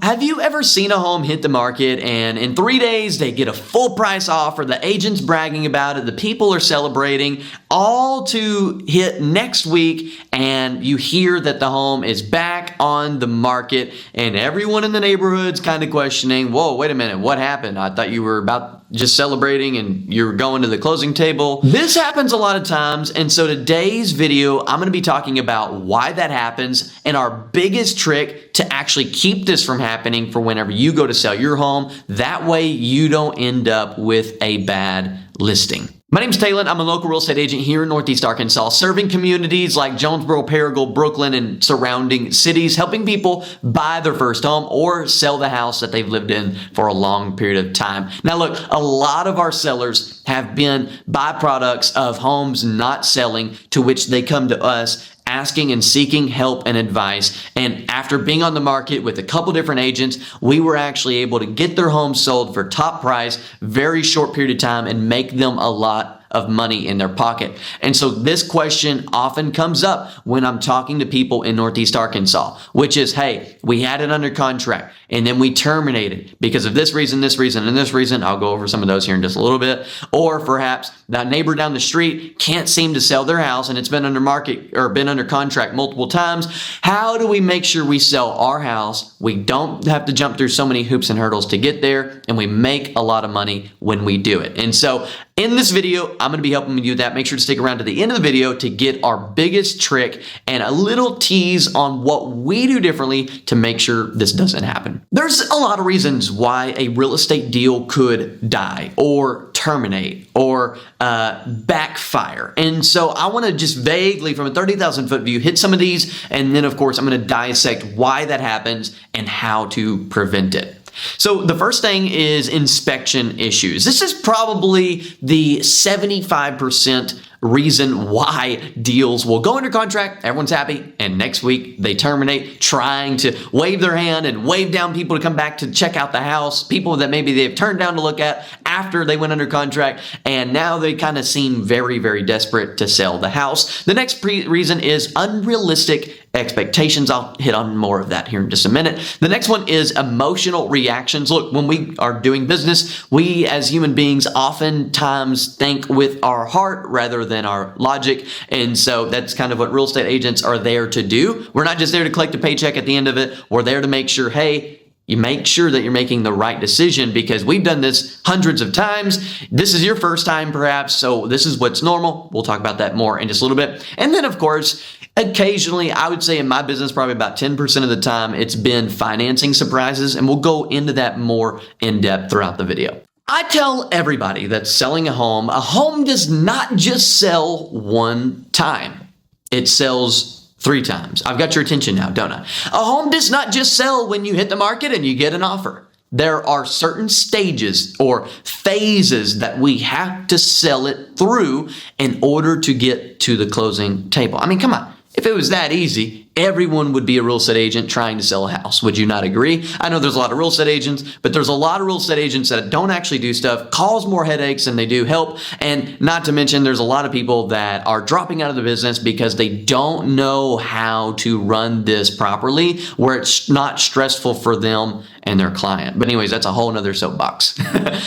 Have you ever seen a home hit the market and in 3 days they get a full price offer, the agent's bragging about it, the people are celebrating, all to hit next week, and you hear that the home is back on the market and everyone in the neighborhood's kind of questioning, whoa, wait a minute, what happened? I thought you were about just celebrating and you're going to the closing table. This happens a lot of times, and so today's video, I'm going to be talking about why that happens and our biggest trick to actually keep this from happening for whenever you go to sell your home. That way you don't end up with a bad listing. My name's Talon. I'm a local real estate agent here in Northeast Arkansas, serving communities like Jonesboro, Paragould, Brooklyn, and surrounding cities, helping people buy their first home or sell the house that they've lived in for a long period of time. Now look, a lot of our sellers have been byproducts of homes not selling, to which they come to us asking and seeking help and advice. And after being on the market with a couple different agents, we were actually able to get their home sold for top price, very short period of time, and make them a lot of money in their pocket. And so this question often comes up when I'm talking to people in Northeast Arkansas, which is, hey, we had it under contract and then we terminated because of this reason, and this reason. I'll go over some of those here in just a little bit. Or perhaps that neighbor down the street can't seem to sell their house and it's been under market or been under contract multiple times. How do we make sure we sell our house? We don't have to jump through so many hoops and hurdles to get there, and we make a lot of money when we do it. And so in this video, I'm going to be helping you do that. Make sure to stick around to the end of the video to get our biggest trick and a little tease on what we do differently to make sure this doesn't happen. There's a lot of reasons why a real estate deal could die or terminate or backfire. And so I want to just vaguely, from a 30,000 foot view, hit some of these. And then, of course, I'm going to dissect why that happens and how to prevent it. So the first thing is inspection issues. This is probably the 75% reason why deals will go under contract, everyone's happy, and next week they terminate, trying to wave their hand and wave down people to come back to check out the house, people that maybe they've turned down to look at after they went under contract, and now they kind of seem very, very desperate to sell the house. The next reason is unrealistic expectations. I'll hit on more of that here in just a minute. The next one is emotional reactions. Look, when we are doing business, we as human beings oftentimes think with our heart rather than our logic. And so that's kind of what real estate agents are there to do. We're not just there to collect a paycheck at the end of it. We're there to make sure, hey, you make sure that you're making the right decision, because we've done this hundreds of times. This is your first time perhaps, so this is what's normal. We'll talk about that more in just a little bit. And then, of course, occasionally, I would say in my business, probably about 10% of the time, it's been financing surprises, and we'll go into that more in depth throughout the video. I tell everybody that's selling a home does not just sell one time. It sells 3 times. I've got your attention now, don't I? A home does not just sell when you hit the market and you get an offer. There are certain stages or phases that we have to sell it through in order to get to the closing table. I mean, come on. If it was that easy, everyone would be a real estate agent trying to sell a house. Would you not agree? I know there's a lot of real estate agents, but there's a lot of real estate agents that don't actually do stuff, cause more headaches than they do help. And not to mention, there's a lot of people that are dropping out of the business because they don't know how to run this properly, where it's not stressful for them and their client. But anyways, that's a whole nother soapbox.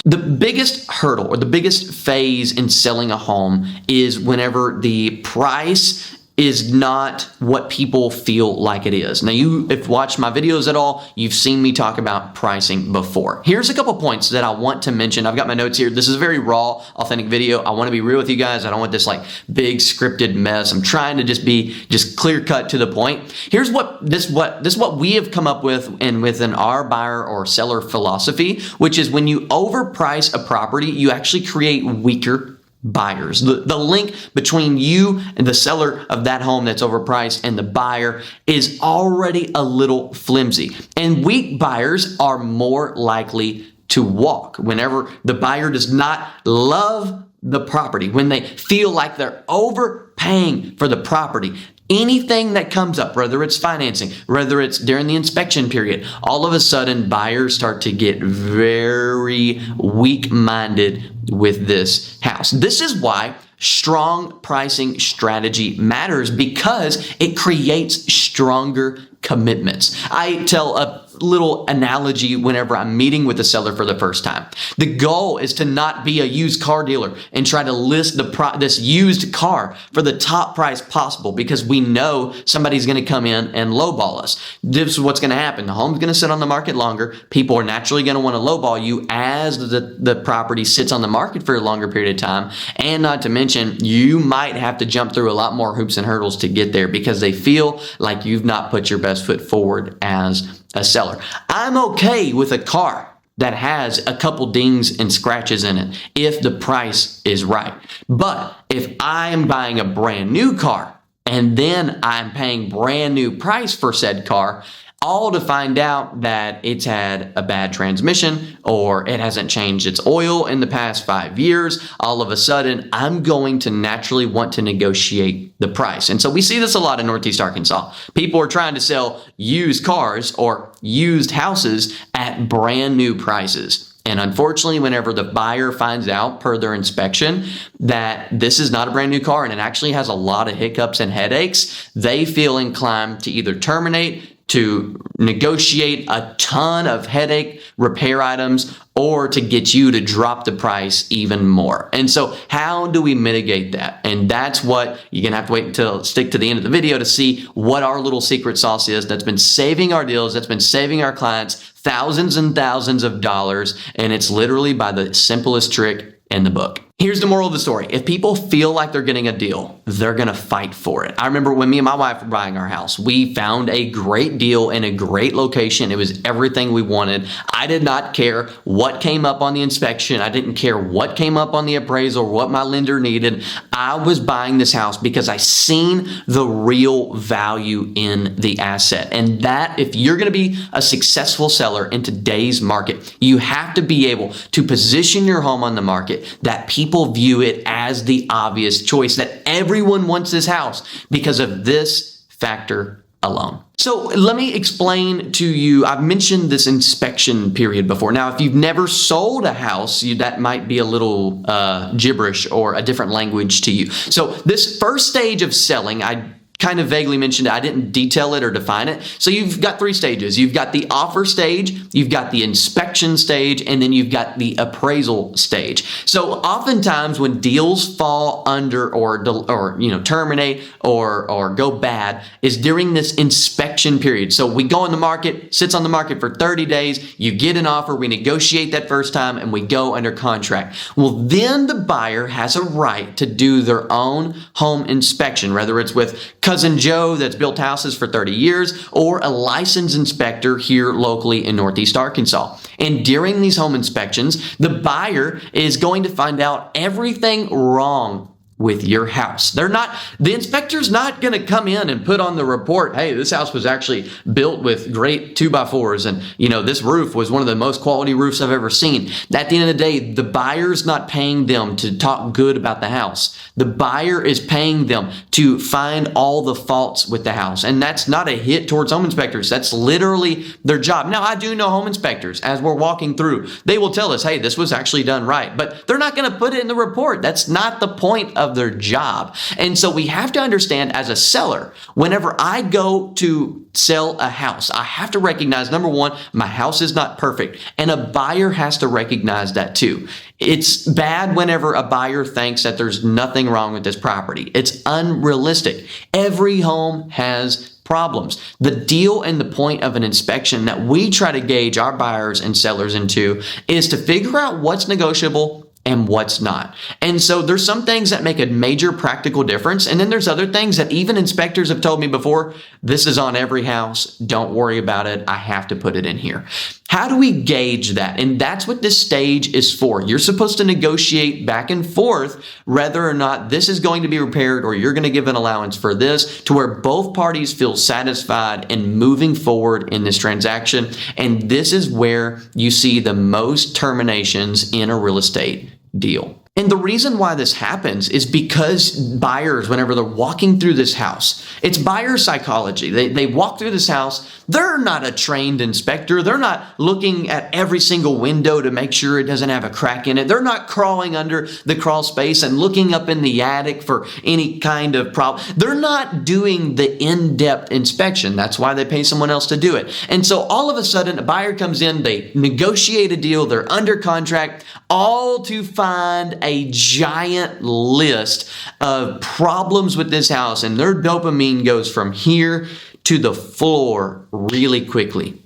The biggest hurdle or the biggest phase in selling a home is whenever the price is not what people feel like it is. Now, if you've watched my videos at all, you've seen me talk about pricing before. Here's a couple points that I want to mention. I've got my notes here. This is a very raw, authentic video. I want to be real with you guys. I don't want this like big scripted mess. I'm trying to just clear cut to the point. Here's what we have come up with and within our buyer or seller philosophy, which is when you overprice a property, you actually create weaker buyers. The link between you and the seller of that home that's overpriced and the buyer is already a little flimsy. And weak buyers are more likely to walk whenever the buyer does not love the property, when they feel like they're overpaying for the property. Anything that comes up, whether it's financing, whether it's during the inspection period, all of a sudden buyers start to get very weak-minded with this house. This is why strong pricing strategy matters, because it creates stronger commitments. I tell little analogy whenever I'm meeting with a seller for the first time. The goal is to not be a used car dealer and try to list this used car for the top price possible, because we know somebody's going to come in and lowball us. This is what's going to happen. The home's going to sit on the market longer. People are naturally going to want to lowball you as the property sits on the market for a longer period of time. And not to mention, you might have to jump through a lot more hoops and hurdles to get there because they feel like you've not put your best foot forward as a seller. I'm okay with a car that has a couple dings and scratches in it if the price is right. But if I am buying a brand new car and then I'm paying brand new price for said car, all to find out that it's had a bad transmission or it hasn't changed its oil in the past 5 years, all of a sudden I'm going to naturally want to negotiate the price. And so we see this a lot in Northeast Arkansas. People are trying to sell used cars or used houses at brand new prices. And unfortunately, whenever the buyer finds out per their inspection that this is not a brand new car and it actually has a lot of hiccups and headaches, they feel inclined to either terminate, to negotiate a ton of headache repair items, or to get you to drop the price even more. And so how do we mitigate that? And that's what you're gonna have to wait until stick to the end of the video to see what our little secret sauce is that's been saving our deals, that's been saving our clients thousands and thousands of dollars. And it's literally by the simplest trick in the book. Here's the moral of the story. If people feel like they're getting a deal, they're going to fight for it. I remember when me and my wife were buying our house, we found a great deal in a great location. It was everything we wanted. I did not care what came up on the inspection. I didn't care what came up on the appraisal, what my lender needed. I was buying this house because I seen the real value in the asset. And that, if you're going to be a successful seller in today's market, you have to be able to position your home on the market that people view it as the obvious choice, that everyone wants this house because of this factor alone. So let me explain to you, I've mentioned this inspection period before. Now, if you've never sold a house, that might be a little gibberish or a different language to you. So this first stage of selling, I kind of vaguely mentioned it. I didn't detail it or define it. So you've got 3 stages. You've got the offer stage, you've got the inspection stage, and then you've got the appraisal stage. So oftentimes when deals fall under or terminate or go bad is during this inspection period. So we go on the market, sits on the market for 30 days, you get an offer, we negotiate that first time, and we go under contract. Well, then the buyer has a right to do their own home inspection, whether it's with Cousin Joe that's built houses for 30 years, or a licensed inspector here locally in Northeast Arkansas. And during these home inspections, the buyer is going to find out everything wrong with your house. The inspector's not going to come in and put on the report, hey, this house was actually built with great 2x4s and, this roof was one of the most quality roofs I've ever seen. At the end of the day, the buyer's not paying them to talk good about the house. The buyer is paying them to find all the faults with the house. And that's not a hit towards home inspectors. That's literally their job. Now, I do know home inspectors, as we're walking through, they will tell us, hey, this was actually done right. But they're not going to put it in the report. That's not the point of their job. And so we have to understand, as a seller, whenever I go to sell a house, I have to recognize, number one, my house is not perfect. And a buyer has to recognize that too. It's bad whenever a buyer thinks that there's nothing wrong with this property. It's unrealistic. Every home has problems. The deal and the point of an inspection that we try to gauge our buyers and sellers into is to figure out what's negotiable and what's not. And so there's some things that make a major practical difference. And then there's other things that even inspectors have told me before, this is on every house. Don't worry about it. I have to put it in here. How do we gauge that? And that's what this stage is for. You're supposed to negotiate back and forth whether or not this is going to be repaired or you're going to give an allowance for this, to where both parties feel satisfied in moving forward in this transaction. And this is where you see the most terminations in a real estate deal. And And the reason why this happens is because buyers, whenever they're walking through this house, it's buyer psychology. They walk through this house. They're not a trained inspector. They're not looking at every single window to make sure it doesn't have a crack in it. They're not crawling under the crawl space and looking up in the attic for any kind of problem. They're not doing the in-depth inspection. That's why they pay someone else to do it. And so all of a sudden, a buyer comes in, they negotiate a deal, they're under contract, all to find a giant list of problems with this house, and their dopamine goes from here to the floor really quickly.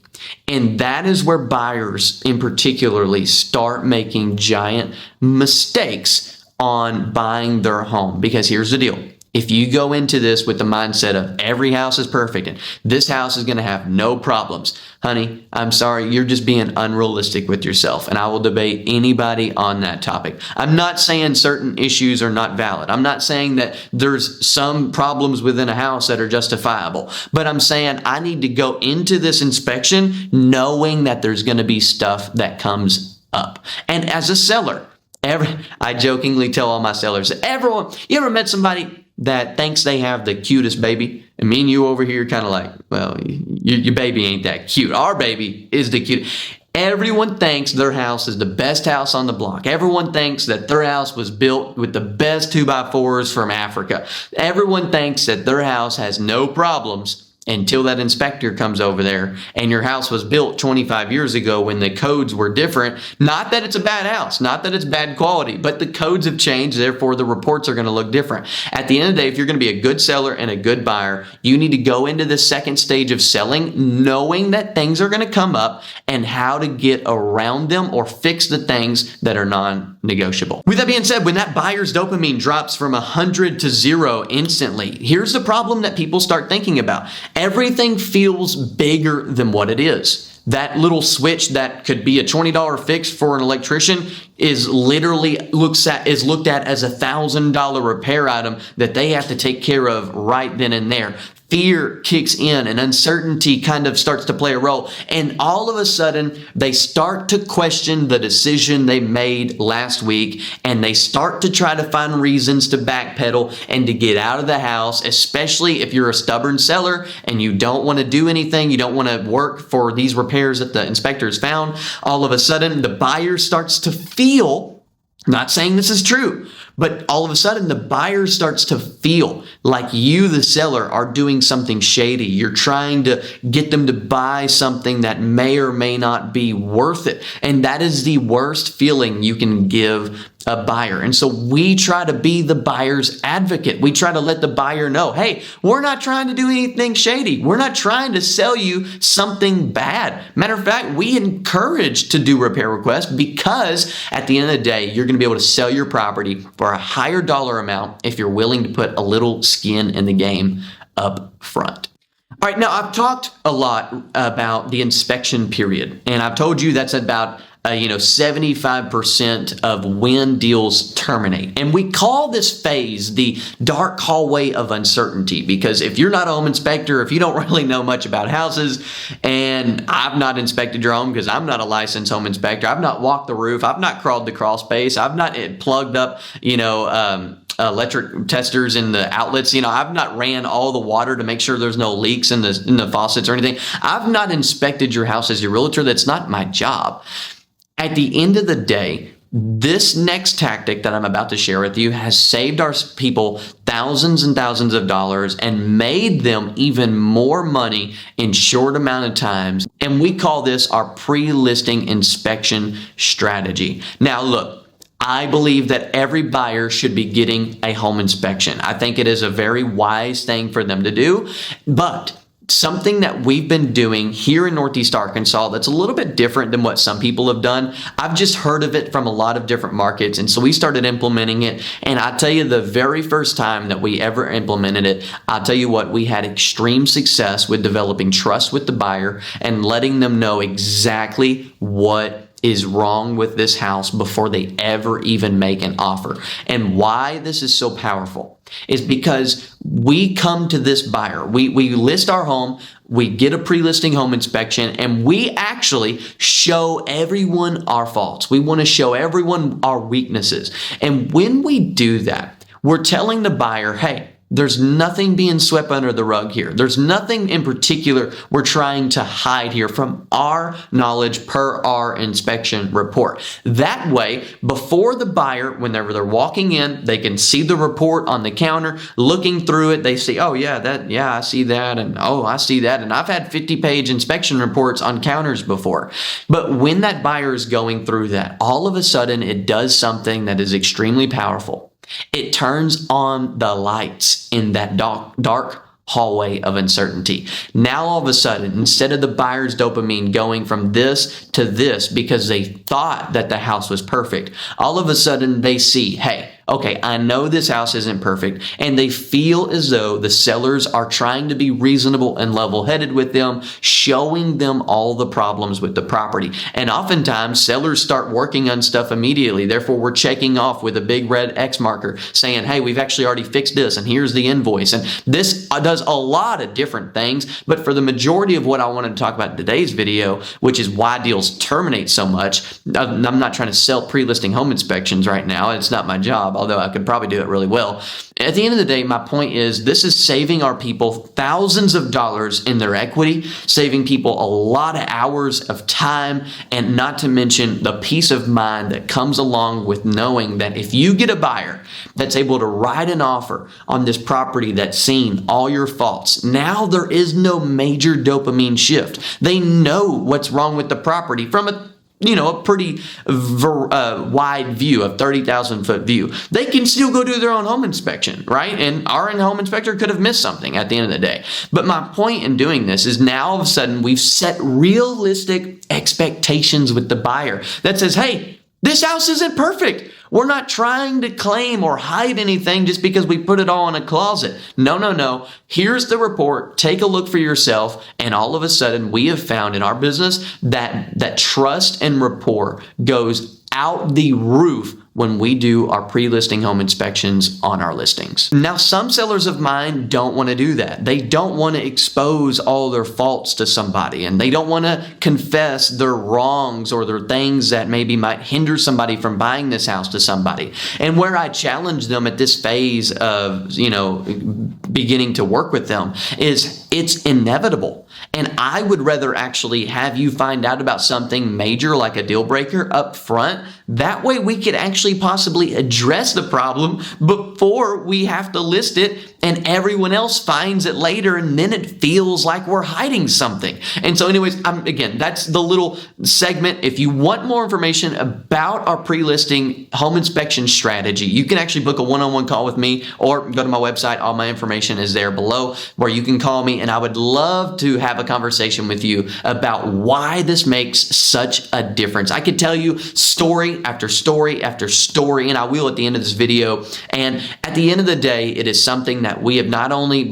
And that is where buyers in particularly start making giant mistakes on buying their home. Because here's the deal. If you go into this with the mindset of every house is perfect and this house is going to have no problems, honey, I'm sorry, you're just being unrealistic with yourself. And I will debate anybody on that topic. I'm not saying certain issues are not valid. I'm not saying that there's some problems within a house that are justifiable. But I'm saying I need to go into this inspection knowing that there's going to be stuff that comes up. And as a seller, I jokingly tell all my sellers, everyone, you ever met somebody that thinks they have the cutest baby? And me and you over here kind of like, well, your baby ain't that cute. Our baby is the cute. Everyone thinks their house is the best house on the block. Everyone thinks that their house was built with the best 2x4s from Africa. Everyone thinks that their house has no problems until that inspector comes over there and your house was built 25 years ago when the codes were different. Not that it's a bad house, not that it's bad quality, but the codes have changed, therefore the reports are going to look different. At the end of the day, if you're going to be a good seller and a good buyer, you need to go into the second stage of selling knowing that things are going to come up and how to get around them or fix the things that are non-negotiable. With that being said, when that buyer's dopamine drops from 100 to 0 instantly, here's the problem that people start thinking about. Everything feels bigger than what it is. That little switch that could be a $20 fix for an electrician is literally looked at as a $1,000 repair item that they have to take care of right then and there. Fear kicks in and uncertainty kind of starts to play a role. And all of a sudden, they start to question the decision they made last week, and they start to try to find reasons to backpedal and to get out of the house, especially if you're a stubborn seller and you don't want to do anything, you don't want to work for these repairs that the inspector has found. All of a sudden, the buyer starts to feel, not saying this is true, but all of a sudden the buyer starts to feel like you, the seller, are doing something shady. You're trying to get them to buy something that may or may not be worth it. And that is the worst feeling you can give a buyer. And so we try to be the buyer's advocate. We try to let the buyer know, hey, we're not trying to do anything shady. We're not trying to sell you something bad. Matter of fact, we encourage to do repair requests because at the end of the day, you're going to be able to sell your property for a higher dollar amount if you're willing to put a little skin in the game up front. All right, now I've talked a lot about the inspection period, and I've told you that's about 75% of when deals terminate. And we call this phase the dark hallway of uncertainty because if you're not a home inspector, if you don't really know much about houses, and I've not inspected your home because I'm not a licensed home inspector, I've not walked the roof, I've not crawled the crawl space, I've not plugged up, electric testers in the outlets. I've not ran all the water to make sure there's no leaks in the faucets or anything. I've not inspected your house as your realtor. That's not my job. At the end of the day, this next tactic that I'm about to share with you has saved our people thousands and thousands of dollars and made them even more money in short amount of times. And we call this our pre-listing inspection strategy. Now, look, I believe that every buyer should be getting a home inspection. I think it is a very wise thing for them to do, but something that we've been doing here in Northeast Arkansas that's a little bit different than what some people have done. I've just heard of it from a lot of different markets, and so we started implementing it. And I tell you, the very first time that we ever implemented it, I'll tell you what, we had extreme success with developing trust with the buyer and letting them know exactly what is wrong with this house before they ever even make an offer. And why this is so powerful is because we come to this buyer. We list our home. we get a pre-listing home inspection, and we actually show everyone our faults. We want to show everyone our weaknesses. And when we do that, we're telling the buyer, hey, there's nothing being swept under the rug here. There's nothing in particular we're trying to hide here from our knowledge per our inspection report. That way, before the buyer, whenever they're walking in, they can see the report on the counter, looking through it, they see, oh yeah, I see that, and oh, I see that, and I've had 50-page inspection reports on counters before. But when that buyer is going through that, all of a sudden it does something that is extremely powerful. It turns on the lights in that dark hallway of uncertainty. Now, all of a sudden, instead of the buyer's dopamine going from this to this because they thought that the house was perfect, all of a sudden they see, hey, okay, I know this house isn't perfect, and they feel as though the sellers are trying to be reasonable and level-headed with them, showing them all the problems with the property. And oftentimes, sellers start working on stuff immediately. Therefore, we're checking off with a big red X marker saying, hey, we've actually already fixed this, and here's the invoice. And this does a lot of different things, but for the majority of what I wanted to talk about in today's video, which is why deals terminate so much, I'm not trying to sell pre-listing home inspections right now. It's not my job, although I could probably do it really well. At the end of the day, my point is this is saving our people thousands of dollars in their equity, saving people a lot of hours of time, and not to mention the peace of mind that comes along with knowing that if you get a buyer that's able to write an offer on this property that's seen all your faults, now there is no major dopamine shift. They know what's wrong with the property from a pretty wide view, of 30,000 foot view. They can still go do their own home inspection, right? And our home inspector could have missed something at the end of the day. But my point in doing this is now all of a sudden we've set realistic expectations with the buyer that says, hey, this house isn't perfect. We're not trying to claim or hide anything just because we put it all in a closet. No. Here's the report. Take a look for yourself. And all of a sudden, we have found in our business that trust and rapport goes out the roof when we do our pre-listing home inspections on our listings. Now, some sellers of mine don't want to do that. They don't want to expose all their faults to somebody, and they don't want to confess their wrongs or their things that maybe might hinder somebody from buying this house to somebody. And where I challenge them at this phase of, beginning to work with them is it's inevitable. And I would rather actually have you find out about something major like a deal breaker up front. That way we could actually possibly address the problem before we have to list it and everyone else finds it later, and then it feels like we're hiding something. And so anyways, again, that's the little segment. If you want more information about our pre-listing home inspection strategy, you can actually book a one-on-one call with me or go to my website. All my information is there below where you can call me, and I would love to have a conversation with you about why this makes such a difference. I could tell you story after story after story, and I will at the end of this video. And at the end of the day, it is something that we have not only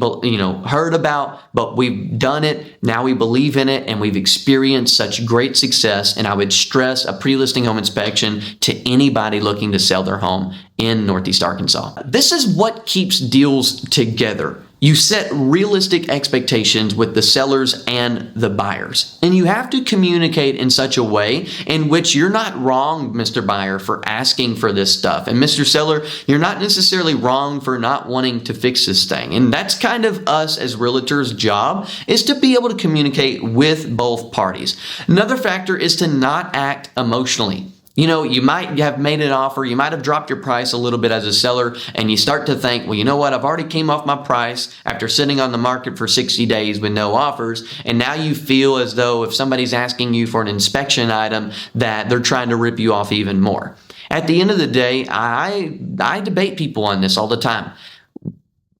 heard about, but we've done it. Now we believe in it, and we've experienced such great success. And I would stress a pre-listing home inspection to anybody looking to sell their home in Northeast Arkansas. This is what keeps deals together. You set realistic expectations with the sellers and the buyers. And you have to communicate in such a way in which you're not wrong, Mr. Buyer, for asking for this stuff. And Mr. Seller, you're not necessarily wrong for not wanting to fix this thing. And that's kind of us as realtors' job, is to be able to communicate with both parties. Another factor is to not act emotionally. You might have made an offer, you might have dropped your price a little bit as a seller, and you start to think, well, you know what, I've already came off my price after sitting on the market for 60 days with no offers, and now you feel as though if somebody's asking you for an inspection item that they're trying to rip you off even more. At the end of the day, I debate people on this all the time.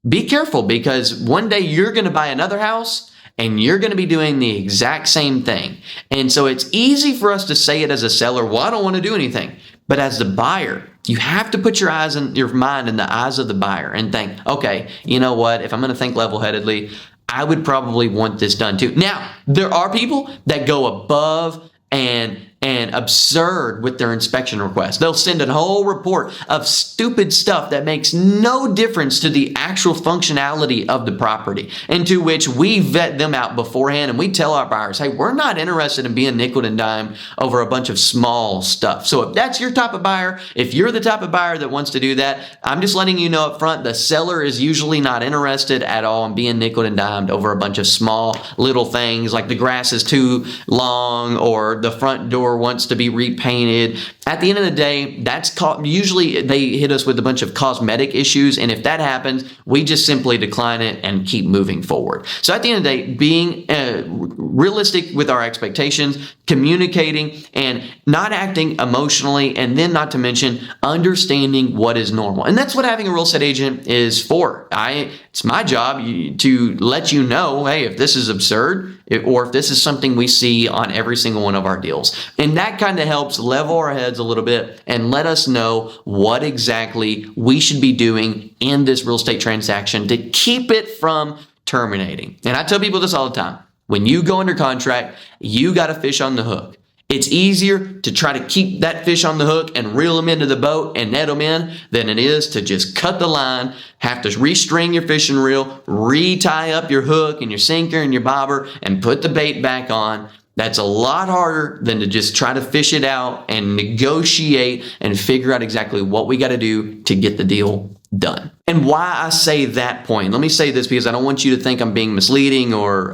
Be careful, because one day you're going to buy another house, and you're going to be doing the exact same thing. And so it's easy for us to say it as a seller, well, I don't want to do anything. But as the buyer, you have to put your mind in the eyes of the buyer and think, okay, you know what? If I'm going to think level-headedly, I would probably want this done too. Now, there are people that go above and and absurd with their inspection request. They'll send a whole report of stupid stuff that makes no difference to the actual functionality of the property, into which we vet them out beforehand and we tell our buyers, hey, we're not interested in being nickel and dime over a bunch of small stuff. So if that's your type of buyer, if you're the type of buyer that wants to do that, I'm just letting you know up front, the seller is usually not interested at all in being nickel and dimed over a bunch of small little things like the grass is too long or the front door wants to be repainted. At the end of the day, usually they hit us with a bunch of cosmetic issues, and if that happens, we just simply decline it and keep moving forward. So at the end of the day, being realistic with our expectations, communicating, and not acting emotionally, and then not to mention understanding what is normal. And that's what having a real estate agent is for. It's my job to let you know, hey, if this is absurd, or if this is something we see on every single one of our deals. And that kind of helps level our heads a little bit and let us know what exactly we should be doing in this real estate transaction to keep it from terminating. And I tell people this all the time. When you go under contract, you got a fish on the hook. It's easier to try to keep that fish on the hook and reel them into the boat and net them in than it is to just cut the line, have to restring your fishing reel, re-tie up your hook and your sinker and your bobber and put the bait back on. That's a lot harder than to just try to fish it out and negotiate and figure out exactly what we got to do to get the deal done. And why I say that point, let me say this because I don't want you to think I'm being misleading or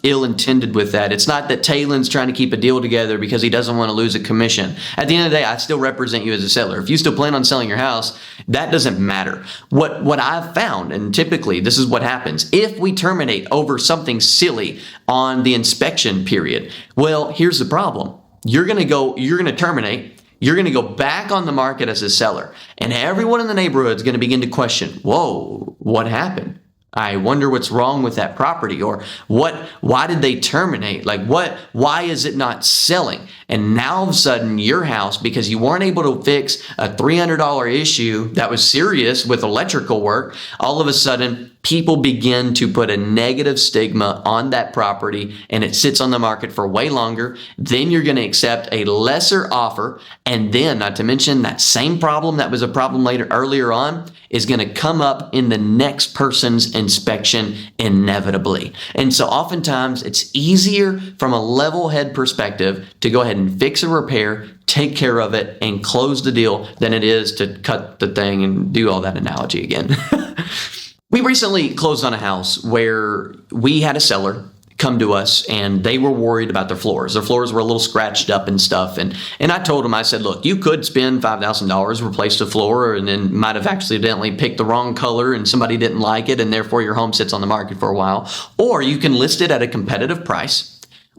ill-intended with that. It's not that Taylon's trying to keep a deal together because he doesn't want to lose a commission. At the end of the day, I still represent you as a seller. If you still plan on selling your house, that doesn't matter. What I've found, and typically this is what happens, if we terminate over something silly on the inspection period, well, here's the problem. You're going to terminate. You're going to go back on the market as a seller, and everyone in the neighborhood is going to begin to question, whoa, what happened? I wonder what's wrong with that property, or why did they terminate? Why is it not selling? And now all of a sudden your house, because you weren't able to fix a $300 issue that was serious with electrical work, all of a sudden people begin to put a negative stigma on that property and it sits on the market for way longer. Then you're going to accept a lesser offer. And then, not to mention, that same problem that was a problem earlier on is going to come up in the next person's inspection inevitably. And so oftentimes it's easier from a level head perspective to go ahead and fix a repair, take care of it, and close the deal than it is to cut the thing and do all that analogy again. We recently closed on a house where we had a seller come to us and they were worried about their floors. Their floors were a little scratched up and stuff. And I told them, I said, look, you could spend $5,000, replace the floor, and then might have accidentally picked the wrong color and somebody didn't like it, and therefore your home sits on the market for a while. Or you can list it at a competitive price.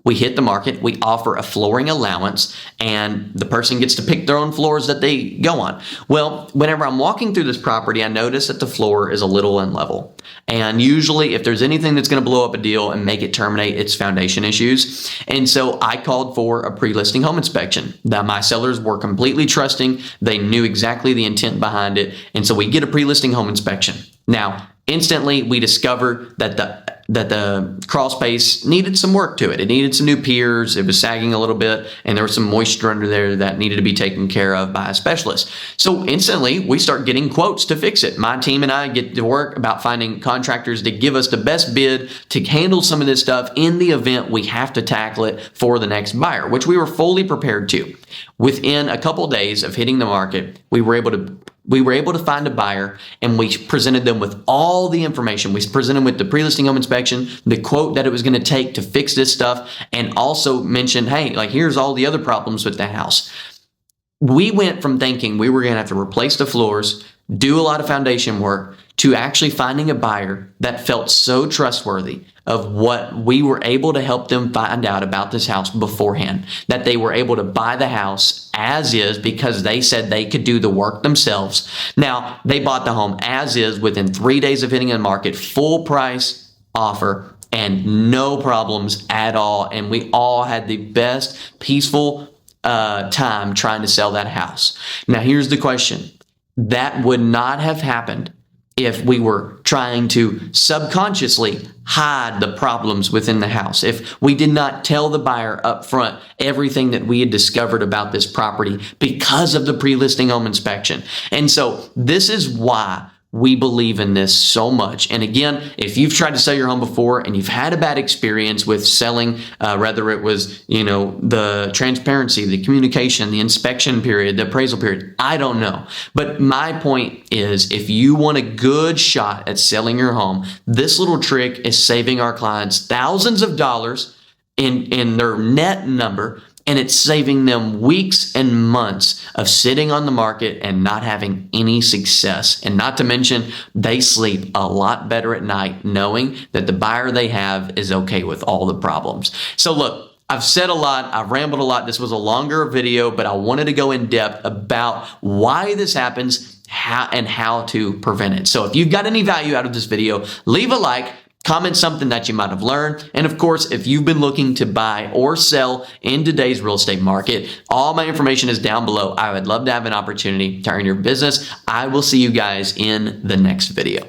We hit the market, we offer a flooring allowance, and the person gets to pick their own floors that they go on. Well, whenever I'm walking through this property, I notice that the floor is a little unlevel. And usually if there's anything that's going to blow up a deal and make it terminate, it's foundation issues. And so I called for a pre-listing home inspection. Now, my sellers were completely trusting. They knew exactly the intent behind it. And so we get a pre-listing home inspection. Now, instantly we discover that the crawl space needed some work to it. It needed some new piers. It was sagging a little bit, and there was some moisture under there that needed to be taken care of by a specialist. So instantly, we start getting quotes to fix it. My team and I get to work about finding contractors to give us the best bid to handle some of this stuff in the event we have to tackle it for the next buyer, which we were fully prepared to. Within a couple of days of hitting the market, we were able to find a buyer, and we presented them with all the information. We presented them with the pre-listing home inspection, the quote that it was going to take to fix this stuff, and also mentioned, hey, here's all the other problems with the house. We went from thinking we were going to have to replace the floors, do a lot of foundation work, to actually finding a buyer that felt so trustworthy of what we were able to help them find out about this house beforehand, that they were able to buy the house as is because they said they could do the work themselves. Now, they bought the home as is within 3 days of hitting the market, full price offer, and no problems at all. And we all had the best peaceful time trying to sell that house. Now, here's the question. That would not have happened if we were trying to subconsciously hide the problems within the house, if we did not tell the buyer up front everything that we had discovered about this property because of the pre-listing home inspection. And so this is why we believe in this so much. And again, if you've tried to sell your home before and you've had a bad experience with selling, whether it was, the transparency, the communication, the inspection period, the appraisal period, I don't know. But my point is, if you want a good shot at selling your home, this little trick is saving our clients thousands of dollars in their net number. And it's saving them weeks and months of sitting on the market and not having any success. And not to mention, they sleep a lot better at night knowing that the buyer they have is okay with all the problems. So look, I've said a lot, I've rambled a lot. This was a longer video, but I wanted to go in depth about why this happens, how to prevent it. So if you've got any value out of this video, leave a like. Comment something that you might have learned. And of course, if you've been looking to buy or sell in today's real estate market, all my information is down below. I would love to have an opportunity to earn your business. I will see you guys in the next video.